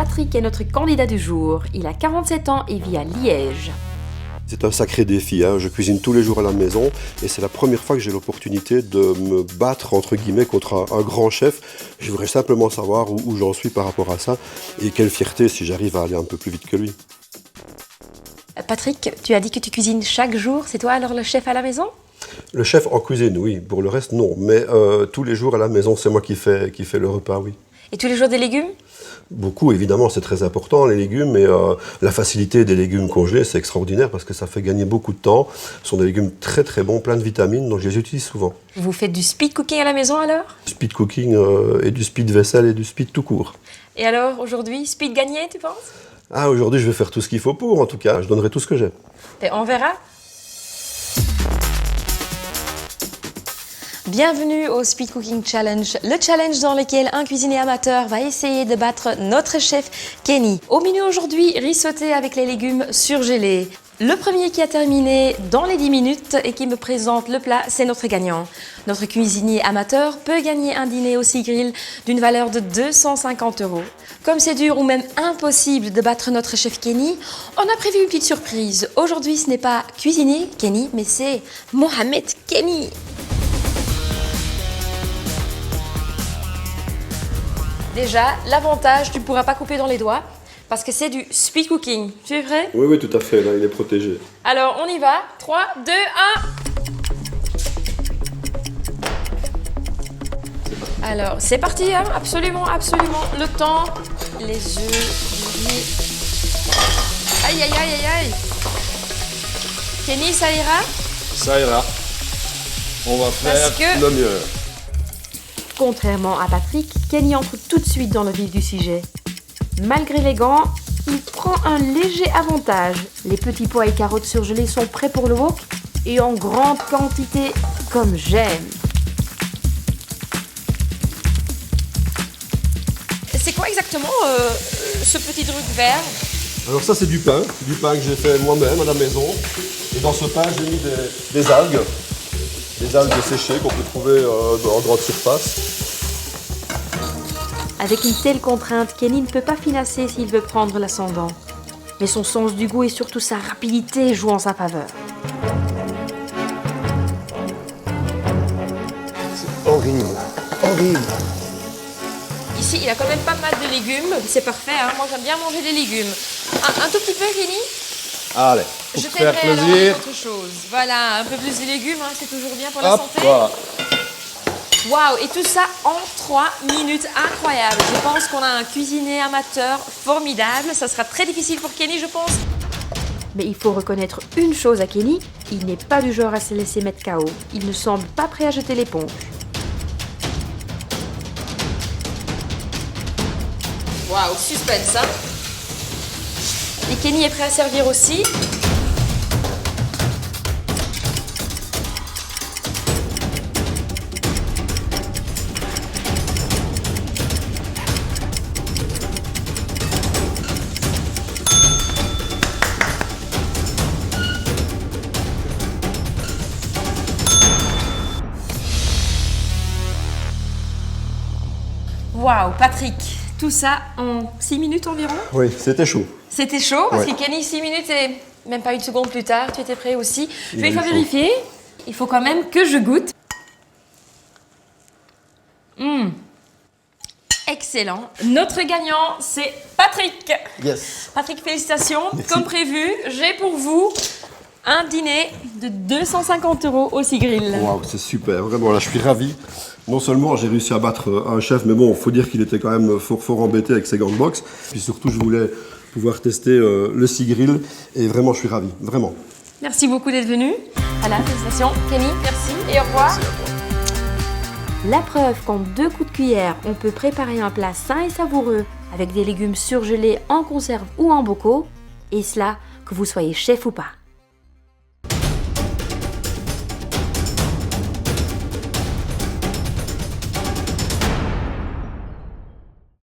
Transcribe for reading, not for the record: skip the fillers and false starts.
Patrick est notre candidat du jour. Il a 47 ans et vit à Liège. C'est un sacré défi, hein. Je cuisine tous les jours à la maison et c'est la première fois que j'ai l'opportunité de me battre entre guillemets contre un grand chef. Je voudrais simplement savoir où j'en suis par rapport à ça et quelle fierté si j'arrive à aller un peu plus vite que lui. Patrick, tu as dit que tu cuisines chaque jour. C'est toi alors le chef à la maison? Le chef en cuisine, oui. Pour le reste, non. Mais tous les jours à la maison, c'est moi qui fais le repas, oui. Et tous les jours des légumes? Beaucoup, évidemment, c'est très important, les légumes, mais la facilité des légumes congelés, c'est extraordinaire parce que ça fait gagner beaucoup de temps. Ce sont des légumes très très bons, plein de vitamines, donc je les utilise souvent. Vous faites du speed cooking à la maison alors? Du speed cooking et du speed vaisselle et du speed tout court. Et alors, aujourd'hui, speed gagné, tu penses? Ah, aujourd'hui, je vais faire tout ce qu'il faut pour, en tout cas. Je donnerai tout ce que j'ai. Et on verra. Bienvenue au Speed Cooking Challenge, le challenge dans lequel un cuisinier amateur va essayer de battre notre chef Kenny. Au menu aujourd'hui, riz sauté avec les légumes surgelés. Le premier qui a terminé dans les 10 minutes et qui me présente le plat, c'est notre gagnant. Notre cuisinier amateur peut gagner un dîner au Sea Grill d'une valeur de 250 €. Comme c'est dur ou même impossible de battre notre chef Kenny, on a prévu une petite surprise. Aujourd'hui, ce n'est pas cuisinier Kenny, mais c'est Mohamed Kenny. Déjà, l'avantage, tu ne pourras pas couper dans les doigts parce que c'est du speed cooking. Tu es prêt? Oui, oui, tout à fait. Là, il est protégé. Alors, on y va. 3, 2, 1. Alors, c'est parti, hein? Absolument, absolument. Le temps, les œufs, du riz. Aïe, aïe, aïe, aïe, aïe. Kenny, ça ira? Ça ira. On va faire le mieux. Contrairement à Patrick, Kenny entre tout de suite dans le vif du sujet. Malgré les gants, il prend un léger avantage. Les petits pois et carottes surgelés sont prêts pour le wok et en grande quantité, comme j'aime. C'est quoi exactement ce petit truc vert? Alors ça, c'est du pain que j'ai fait moi-même à la maison. Et dans ce pain, j'ai mis des algues. Des algues séchées qu'on peut trouver en grande surface. Avec une telle contrainte, Kenny ne peut pas finasser s'il veut prendre l'ascendant. Mais son sens du goût et surtout sa rapidité jouent en sa faveur. C'est horrible, horrible. Ici, il a quand même pas mal de légumes. C'est parfait, hein. Moi j'aime bien manger des légumes. Un tout petit peu, Kenny? Allez, pour Je te faire t'aiderai alors plaisir. avec autre chose. Voilà, un peu plus de légumes, hein, c'est toujours bien pour la Hop, santé. voilà. Waouh, et tout ça en 3 minutes, incroyable. Je pense qu'on a un cuisinier amateur formidable. Ça sera très difficile pour Kenny, je pense. Mais il faut reconnaître une chose à Kenny, il n'est pas du genre à se laisser mettre KO. Il ne semble pas prêt à jeter l'éponge. Waouh, suspense, hein. Et Kenny est prêt à servir aussi. Waouh, Patrick, tout ça en 6 minutes environ? Oui, c'était chaud. C'était chaud parce Ouais. que Kenny, 6 minutes et même pas une seconde plus tard, tu étais prêt aussi. Je vais Il une a fois eu chaud. vérifier. Il faut quand même que je goûte. Excellent. Notre gagnant, c'est Patrick. Yes. Patrick, félicitations. Merci. Comme prévu, j'ai pour vous un dîner de 250 € au Sea Grill. Waouh, c'est super. Vraiment, là, je suis ravi. Non seulement j'ai réussi à battre un chef, mais bon, il faut dire qu'il était quand même fort embêté avec ses gants de boxe. Puis surtout, je voulais pouvoir tester le Sea Grill. Et vraiment, je suis ravi. Vraiment. Merci beaucoup d'être venu. Voilà, félicitations. Kenny, merci et au revoir. La preuve qu'en 2 coups de cuillère, on peut préparer un plat sain et savoureux avec des légumes surgelés en conserve ou en bocaux, et cela que vous soyez chef ou pas.